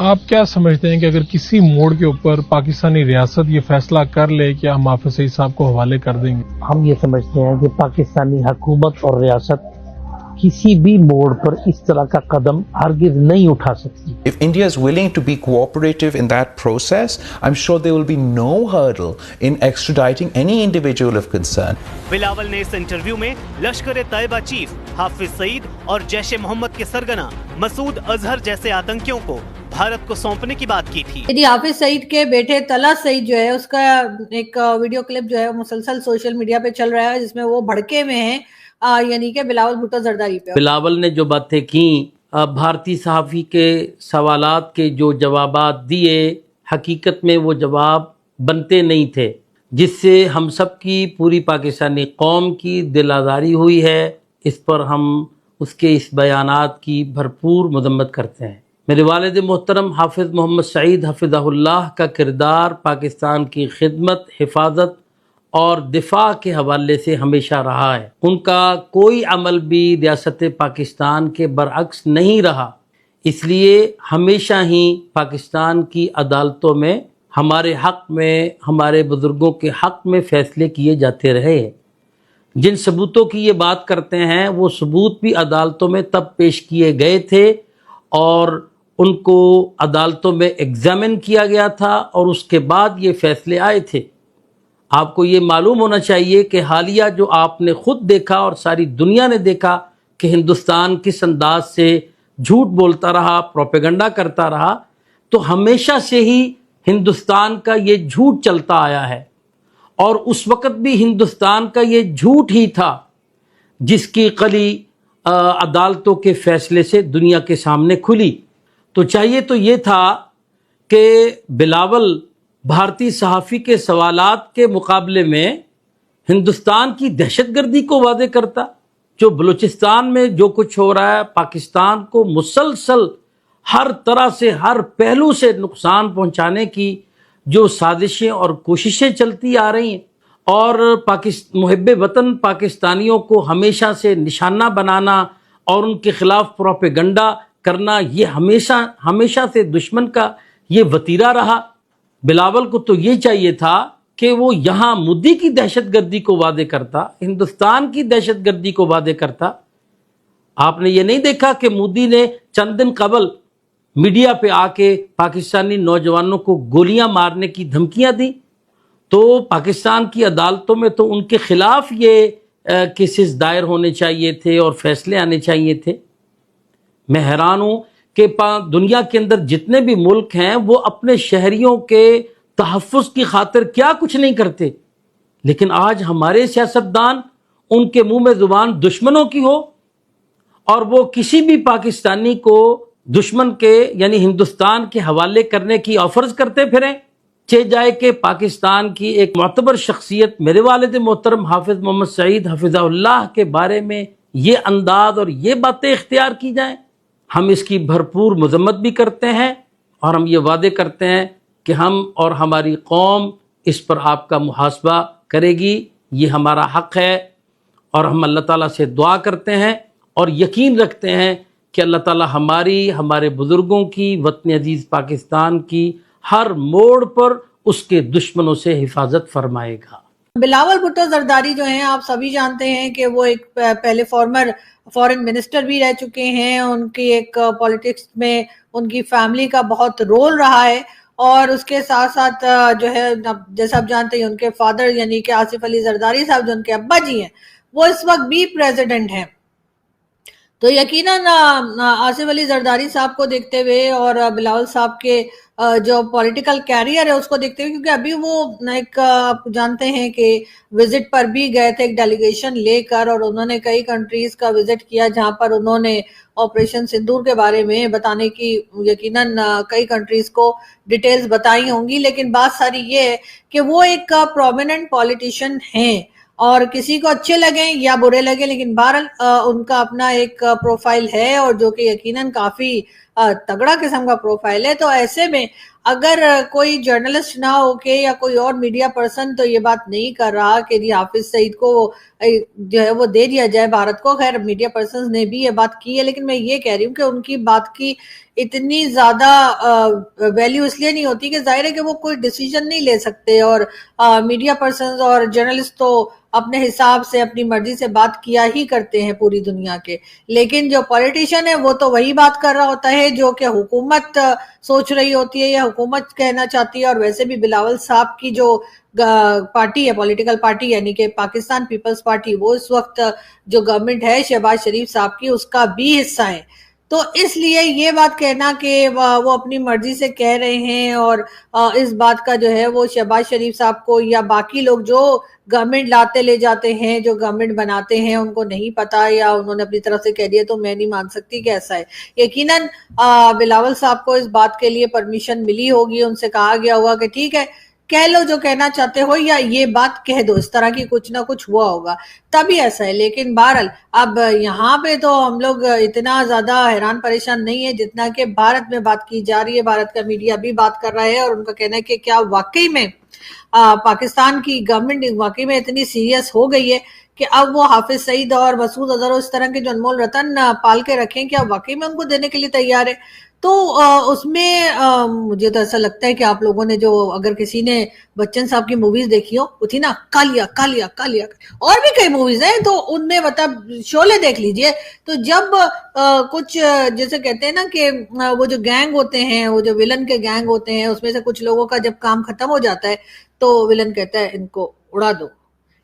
आप क्या समझते हैं कि अगर किसी मोड़ के ऊपर पाकिस्तानी रियासत ये फैसला कर ले कि हम हाफिज सईद साहब को हवाले कर देंगे? हम ये समझते हैं कि पाकिस्तानी हुकूमत और रियासत किसी भी मोड़ पर इस तरह का कदम हरगिज नहीं उठा सकती। If India is willing to be cooperative in that process, I'm sure there will be no hurdle in extraditing any individual of concern. Bilawal ने इस इंटरव्यू में लश्कर-ए-तैयबा चीफ हाफिज सईद और जैश-ए-मोहम्मद के सरगना मसूद अजहर जैसे आतंकियों को भारत को सौंपने की बात की थी। यदि हाफिज सईद के बेटे तला सईद जो है उसका एक वीडियो क्लिप जो है मुसलसल सोशल मीडिया पे चल रहा है जिसमें वो भड़के में है, यानी कि बिलावल भुट्टो जरदारी पे। बिलावल ने जो बातें की, भारतीय सहाफ़ी के सवालात के जो जवाबात दिए, हकीकत में वो जवाब बनते नहीं थे, जिससे हम सब की पूरी पाकिस्तानी कौम की दिल आज़ारी हुई है। इस पर हम उसके इस बयानात की भरपूर मजम्मत करते हैं। मेरे वालिद मोहतरम हाफिज़ मोहम्मद सईद हफिज़हुल्लाह का किरदार पाकिस्तान की खिदमत, हिफाजत और दिफा के हवाले से हमेशा रहा है। उनका कोई अमल भी रियासत पाकिस्तान के बरअक्स नहीं रहा, इसलिए हमेशा ही पाकिस्तान की अदालतों में हमारे हक़ में, हमारे बुज़ुर्गों के हक़ में फ़ैसले किए जाते रहे। जिन सबूतों की ये बात करते हैं वो सबूत भी अदालतों में तब पेश किए गए थे और उनको अदालतों में एग्जामिन किया गया था और उसके बाद ये फ़ैसले आए थे। आपको ये मालूम होना चाहिए कि हालिया जो आपने खुद देखा और सारी दुनिया ने देखा कि हिंदुस्तान किस अंदाज से झूठ बोलता रहा, प्रोपेगेंडा करता रहा, तो हमेशा से ही हिंदुस्तान का ये झूठ चलता आया है और उस वक़्त भी हिंदुस्तान का ये झूठ ही था जिसकी कली अदालतों के फैसले से दुनिया के सामने खुली। तो चाहिए तो ये था कि बिलावल भारतीय सहाफ़ी के सवालात के मुकाबले में हिंदुस्तान की दहशतगर्दी को वादे करता। जो बलूचिस्तान में जो कुछ हो रहा है, पाकिस्तान को मुसलसल हर तरह से, हर पहलू से नुकसान पहुंचाने की जो साजिशें और कोशिशें चलती आ रही हैं और मुहिब्बे वतन पाकिस्तानियों को हमेशा से निशाना बनाना और उनके खिलाफ प्रोपेगेंडा करना, ये हमेशा से दुश्मन का ये वतीरा रहा। बिलावल को तो ये चाहिए था कि वो यहाँ मोदी की दहशतगर्दी को वादे करता, हिंदुस्तान की दहशतगर्दी को वादे करता। आपने ये नहीं देखा कि मोदी ने चंद दिन कबल मीडिया पे आके पाकिस्तानी नौजवानों को गोलियां मारने की धमकियां दी? तो पाकिस्तान की अदालतों में तो उनके खिलाफ ये केसेस दायर होने चाहिए थे और फैसले आने चाहिए थे। मैं हैरान हूं कि दुनिया के अंदर जितने भी मुल्क हैं वो अपने शहरियों के तहफ़्फ़ुज़ की खातिर क्या कुछ नहीं करते, लेकिन आज हमारे सियासतदान उनके मुंह में ज़ुबान दुश्मनों की हो और वो किसी भी पाकिस्तानी को दुश्मन के यानी हिंदुस्तान के हवाले करने की ऑफर्स करते फिरें। चे जाए कि पाकिस्तान की एक मोतबर शख्सियत मेरे वालिद मोहतरम हाफिज़ मोहम्मद सईद हफिज़हुल्लाह के बारे में ये अंदाज और ये बातें इख्तियार की जाएं। हम इसकी भरपूर मजम्मत भी करते हैं और हम ये वादे करते हैं कि हम और हमारी कौम इस पर आपका मुहासबा करेगी। ये हमारा हक़ है और हम अल्लाह ताला से दुआ करते हैं और यकीन रखते हैं कि अल्लाह ताला हमारे बुज़ुर्गों की, वतन अजीज़ पाकिस्तान की हर मोड़ पर उसके दुश्मनों से हिफाजत फरमाएगा। बिलावल भुट्टो जरदारी जो हैं, आप सभी जानते हैं कि वो एक पहले फॉरेन मिनिस्टर भी रह चुके हैं। उनकी एक पॉलिटिक्स में उनकी फैमिली का बहुत रोल रहा है और उसके साथ साथ जो है जैसा आप जानते हैं उनके फादर यानी कि आसिफ अली जरदारी साहब जो उनके अब्बा जी हैं वो इस वक्त भी प्रेसिडेंट हैं। तो यकीनन आसिफ अली जरदारी साहब को देखते हुए और बिलावल साहब के जो पॉलिटिकल कैरियर है उसको देखते हुए, क्योंकि अभी वो एक आप जानते हैं कि विजिट पर भी गए थे एक डेलीगेशन लेकर और उन्होंने कई कंट्रीज का विजिट किया जहां पर उन्होंने ऑपरेशन सिंदूर के बारे में बताने की यकीनन कई कंट्रीज को डिटेल्स बताई होंगी। लेकिन बात सारी ये है कि वो एक प्रोमिनेंट पॉलिटिशियन हैं और किसी को अच्छे लगे या बुरे लगे, लेकिन बहरहाल उनका अपना एक प्रोफाइल है और जो कि यकीनन काफी तगड़ा किस्म का प्रोफाइल है। तो ऐसे में अगर कोई जर्नलिस्ट ना होके या कोई और मीडिया पर्सन तो ये बात नहीं कर रहा कि जी हाफिज सईद को जो है वो दे दिया जाए भारत को। खैर मीडिया पर्सन ने भी ये बात की है, लेकिन मैं ये कह रही हूँ कि उनकी बात की इतनी ज्यादा वैल्यू इसलिए नहीं होती कि जाहिर है कि वो कोई डिसीजन नहीं ले सकते, और मीडिया पर्सन और जर्नलिस्ट तो अपने हिसाब से अपनी मर्जी से बात किया ही करते हैं पूरी दुनिया के। लेकिन जो पॉलिटिशियन है वो तो वही बात कर रहा होता है जो कि हुकूमत सोच रही होती है या हुकूमत कहना चाहती है। और वैसे भी बिलावल साहब की जो पार्टी है, पॉलिटिकल पार्टी यानी कि पाकिस्तान पीपल्स पार्टी, वो इस वक्त जो गवर्नमेंट है शहबाज शरीफ साहब की, उसका भी हिस्सा है। तो इसलिए ये बात कहना कि वो अपनी मर्जी से कह रहे हैं और इस बात का जो है वो शहबाज शरीफ साहब को या बाकी लोग जो गवर्नमेंट लाते ले जाते हैं, जो गवर्नमेंट बनाते हैं, उनको नहीं पता या उन्होंने अपनी तरफ से कह दिया, तो मैं नहीं मान सकती कि ऐसा है। यकीनन बिलावल साहब को इस बात के लिए परमिशन मिली होगी, उनसे कहा गया होगा कि ठीक है कह लो जो कहना चाहते हो या ये बात कह दो, इस तरह की कुछ ना कुछ हुआ होगा तभी ऐसा है। लेकिन बहरहाल अब यहाँ पे तो हम लोग इतना ज्यादा हैरान परेशान नहीं है जितना कि भारत में बात की जा रही है। भारत का मीडिया भी बात कर रहा है और उनका कहना है कि क्या वाकई में पाकिस्तान की गवर्नमेंट वाकई में इतनी सीरियस हो गई है कि अब वो हाफिज सईद और मसूद अजहर इस तरह के जो अनमोल रतन पाल के रखें, क्या वाकई में उनको देने के लिए तैयार है। तो उसमें मुझे तो ऐसा लगता है कि आप लोगों ने जो, अगर किसी ने बच्चन साहब की मूवीज देखी हो, वो थी ना कालिया कालिया कालिया, और भी कई मूवीज हैं, तो उनमें मतलब शोले देख लीजिए। तो जब कुछ जैसे कहते हैं ना कि वो जो गैंग होते हैं, वो जो विलन के गैंग होते हैं, उसमें से कुछ लोगों का जब काम खत्म हो जाता है तो विलन कहता है इनको उड़ा दो,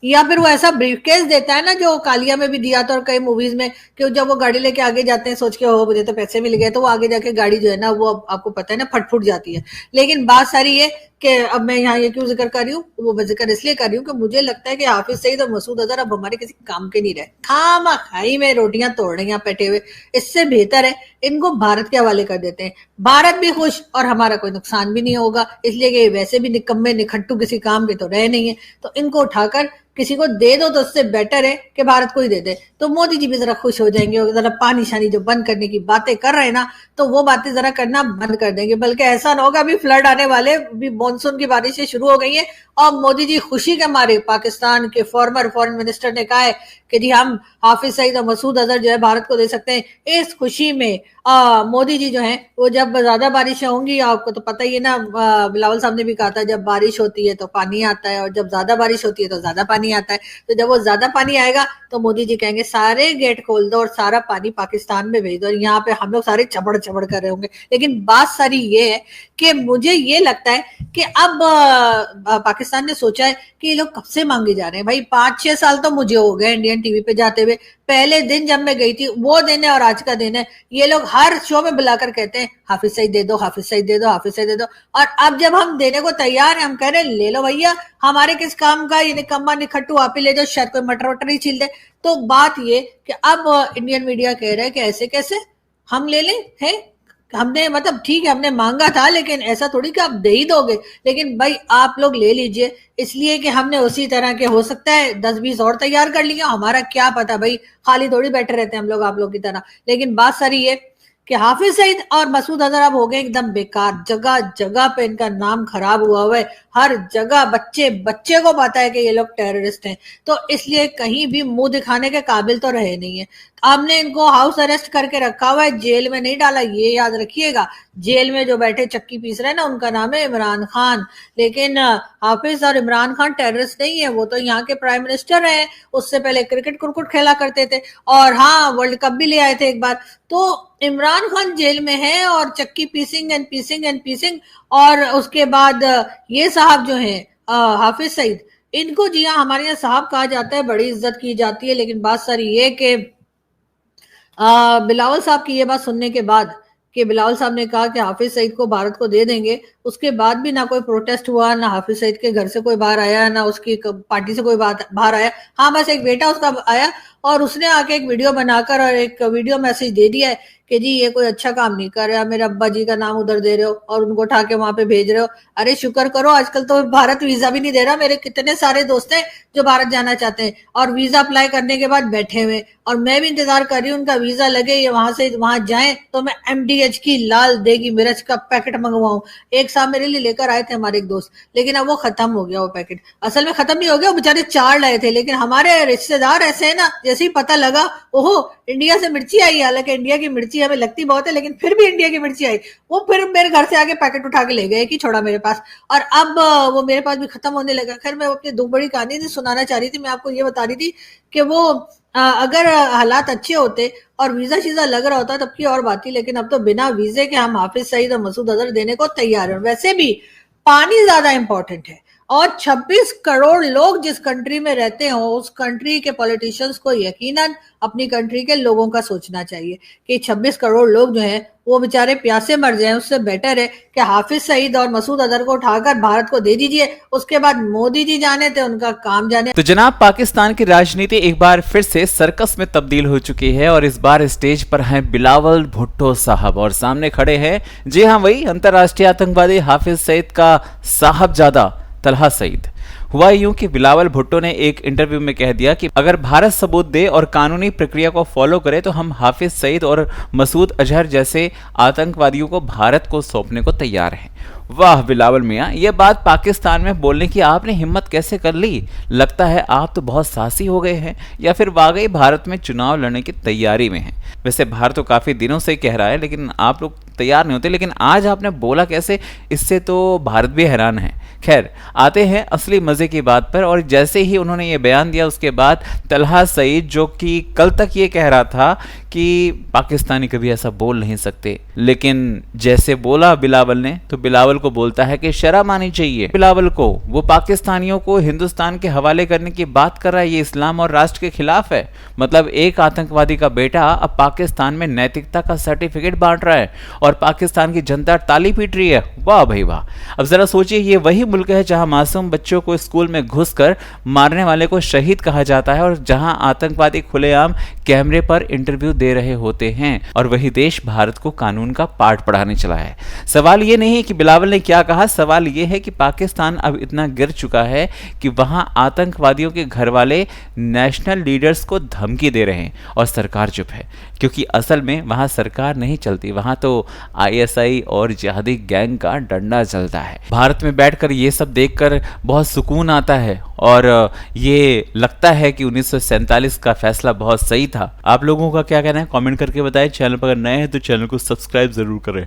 या फिर वो ऐसा ब्रीफकेस देता है ना जो कालिया में भी दिया था और कई मूवीज में, कि जब वो गाड़ी लेके आगे जाते हैं सोच के हो मुझे तो पैसे मिल गए, तो वो आगे जाके गाड़ी जो है ना वो आपको पता है ना फट जाती है। लेकिन बात सारी है कि अब मैं यहाँ ये क्यों जिक्र कर रही हूँ, वो मैं जिक्र इसलिए कर रही हूँ कि मुझे लगता है कि हाफिज सईद और मसूद अजहर अब हमारे किसी काम के नहीं रहे, खामा खाई में रोटियां तोड़ रहे हैं बैठे हुए। इससे बेहतर है इनको भारत के हवाले कर देते हैं, भारत भी खुश और हमारा कोई नुकसान भी नहीं होगा, इसलिए कि वैसे भी निकम्मे निखट्टू किसी काम के तो रहे नहीं है। तो इनको उठाकर किसी को दे दो तो उससे बेटर है कि भारत को ही दे दे, तो मोदी जी भी जरा खुश हो जाएंगे और जरा पानी शानी जो बंद करने की बातें कर रहे हैं ना, तो वो बातें जरा करना बंद कर देंगे। बल्कि ऐसा ना होगा अभी फ्लड आने वाले, अभी मानसून की बारिशें शुरू हो गई है और मोदी जी खुशी के मारे, पाकिस्तान के फॉर्मर फॉरेन मिनिस्टर ने कहा है कि जी हम हाफिज सईद और मसूद अजहर जो है भारत को दे सकते हैं। इस खुशी में मोदी जी जो है वो, जब ज्यादा बारिशें होंगी, आपको तो पता ही है ना, बिलावल साहब ने भी कहा था जब बारिश होती है तो पानी आता है और जब ज्यादा बारिश होती है तो ज्यादा पानी आता है। तो जब वो ज्यादा पानी आएगा तो मोदी जी कहेंगे सारे गेट खोल दो और सारा पानी पाकिस्तान में भेज दो, और यहाँ पे हम लोग सारे चबड़ चबड़ कर रहे होंगे। लेकिन बात सारी ये है कि मुझे ये लगता है कि अब पाकिस्तान ने सोचा है कि ये लोग कब से मांगे जा रहे हैं भाई, 5-6 साल तो मुझे हो गए इंडियन टीवी पे जाते हुए। पहले दिन जब मैं गई थी वो दिन है और आज का दिन है, ये लोग हर शो में बुलाकर कहते हैं हाफिज सईद दे दो, हाफिज सईद दे दो, हाफिज सईद दे दो। और अब जब हम देने को तैयार हैं, हम कह रहे हैं ले लो भैया, हमारे किस काम का, ये निकम्मा निखट्टू आप ही ले जाओ, शायद कोई मटर वटर ही छील दे। तो बात ये कि अब इंडियन मीडिया कह रहा है कि ऐसे कैसे हम ले लें, है हमने मतलब ठीक है हमने मांगा था, लेकिन ऐसा थोड़ी कि आप दे ही दोगे, लेकिन भाई आप लोग ले लीजिए, इसलिए कि हमने उसी तरह के हो सकता है 10-20 और तैयार कर लिया, हमारा क्या पता भाई, खाली थोड़ी बैठे रहते हैं हम लोग आप लोग की तरह। लेकिन बात सारी है कि हाफिज सईद और मसूद अजहर अब हो गए एकदम बेकार, जगह जगह पे इनका नाम खराब हुआ है, हर जगह बच्चे को पता है कि ये लोग टेररिस्ट हैं, तो इसलिए कहीं भी मुंह दिखाने के काबिल तो रहे नहीं है। हमने इनको हाउस अरेस्ट करके रखा हुआ है, जेल में नहीं डाला, ये याद रखिएगा। जेल में जो बैठे चक्की पीस रहे हैं ना, उनका नाम है इमरान खान। लेकिन हाफिज और इमरान खान टेररिस्ट नहीं है, वो तो यहाँ के प्राइम मिनिस्टर हैं, उससे पहले क्रिकेट कुरकुट खेला करते थे और हाँ वर्ल्ड कप भी ले आए थे एक बार। तो इमरान खान जेल में है और चक्की पीसिंग एंड पीसिंग एंड पीसिंग, और उसके बाद ये साहब जो हैं हाफिज सईद, इनको जी हाँ हमारे यहाँ साहब कहा जाता है, बड़ी इज्जत की जाती है। लेकिन बात सारी ये कि बिलावल साहब की ये बात सुनने के बाद कि बिलावल साहब ने कहा कि हाफिज सईद को भारत को दे देंगे, उसके बाद भी ना कोई प्रोटेस्ट हुआ, ना हाफिज सईद के घर से कोई बाहर आया, ना उसकी पार्टी से कोई बाहर आया। हाँ बस एक बेटा उसका आया और उसने आके एक वीडियो बनाकर और एक वीडियो मैसेज दे दिया है कि जी ये कोई अच्छा काम नहीं कर रहा, मेरे अब्बा जी का नाम उधर दे रहे हो और उनको उठा के वहां पे भेज रहे हो। अरे शुक्र करो, आजकल तो भारत वीजा भी नहीं दे रहा। मेरे कितने सारे दोस्त हैं जो भारत जाना चाहते हैं और वीजा अप्लाई करने के बाद बैठे हुए, और मैं भी इंतजार कर रही हूँ उनका वीजा लगे, ये वहां से वहां जाए तो मैं MDH की लाल देगी मिर्च का पैकेट मंगवाऊं। एक साहब मेरे लिए लेकर आए थे हमारे एक दोस्त, लेकिन अब वो खत्म हो गया। वो पैकेट असल में खत्म नहीं हो गया, वो बेचारे 4 लाए थे, लेकिन हमारे रिश्तेदार ऐसे है ना, जैसे ही पता लगा ओहो इंडिया से मिर्ची आई, हालांकि इंडिया की मिर्ची हमें लगती बहुत है लेकिन फिर भी इंडिया की मिर्ची आई, वो फिर मेरे घर से आके पैकेट उठा के ले गए कि छोड़ा मेरे पास, और अब वो मेरे पास भी खत्म होने लगा। खैर मैं अपनी दुख बड़ी कहानी नहीं सुनाना चाह रही थी, मैं आपको ये बता रही थी कि वो अगर हालात अच्छे होते और वीजा शीजा लग रहा होता तब की और बात थी, लेकिन अब तो बिना वीजे के हम हाफिज सईद और मसूद अजहर देने को तैयार हैं। वैसे भी पानी ज्यादा इंपॉर्टेंट है और 26 करोड़ लोग जिस कंट्री में रहते हो उस कंट्री के पॉलिटिशियंस को यकीनन अपनी कंट्री के लोगों का सोचना चाहिए कि 26 करोड़ लोग जो हैं वो बेचारे प्यासे मर जाएं, उससे बेटर है कि हाफिज सईद और मसूद अजहर को उठाकर भारत को दे दीजिए, उसके बाद मोदी जी जाने थे, उनका काम जाने। तो जनाब, पाकिस्तान की राजनीति एक बार फिर से सर्कस में तब्दील हो चुकी है और इस बार स्टेज पर हैं बिलावल भुट्टो साहब और सामने खड़े हैं, जी हाँ, वही अंतर्राष्ट्रीय आतंकवादी हाफिज सईद का साहबजादा तलहा सईद। हुआ यूं कि बिलावल भुट्टो ने एक इंटरव्यू में कह दिया कि अगर भारत सबूत दे और कानूनी प्रक्रिया को फॉलो करे तो हम हाफिज सईद और मसूद अजहर जैसे आतंकवादियों को भारत को सौंपने को तैयार हैं। वाह बिलावल मियां, यह बात पाकिस्तान में बोलने की आपने हिम्मत कैसे कर ली? लगता है आप तो बहुत साहसी हो गए हैं या फिर वाकई भारत में चुनाव लड़ने की तैयारी में हैं। वैसे भारत तो काफी दिनों से कह रहा है लेकिन आप लोग तैयार नहीं होते, लेकिन आज आपने बोला कैसे, इससे तो भारत भी हैरान है। खैर आते हैं असली मजे की बात पर, और जैसे ही उन्होंने ये बयान दिया उसके बाद तलहा सईद, जो कि कल तक ये कह रहा था कि पाकिस्तानी कभी ऐसा बोल नहीं सकते, लेकिन जैसे बोला बिलावल ने तो बिलावल को बोलता है कि शर्म आनी चाहिए बिलावल को, वो पाकिस्तानियों को हिंदुस्तान के हवाले करने की बात कर रहा है, ये इस्लाम और राष्ट्र के खिलाफ है। मतलब एक आतंकवादी का बेटा अब पाकिस्तान में नैतिकता का सर्टिफिकेट बांट रहा है और पाकिस्तान की जनता ताली पीट रही है। वाह भाई वाह। अब जरा सोचिए, ये वही मुल्क है जहां मासूम बच्चों को स्कूल में घुसकर मारने वाले को शहीद कहा जाता है और जहां आतंकवादी खुलेआम कैमरे पर इंटरव्यू दे रहे होते हैं, और वही देश भारत को कानून का पाठ पढ़ाने चला है। सवाल ये नहीं है कि बिलावल ने क्या कहा, सवाल ये है कि पाकिस्तान अब इतना गिर चुका है कि वहां आतंकवादियों के घर वाले नेशनल लीडर्स को धमकी दे रहे हैं और सरकार चुप है, क्योंकि असल में वहां सरकार नहीं चलती, वहां तो ISI और जिहादी गैंग का डंडा चलता है। भारत में बैठकर ये सब देखकर बहुत सुकून आता है और ये लगता है कि 1947 का फैसला बहुत सही था। आप लोगों का क्या कहना है कमेंट करके बताएं। चैनल पर अगर नए हैं तो चैनल को सब्सक्राइब जरूर करें।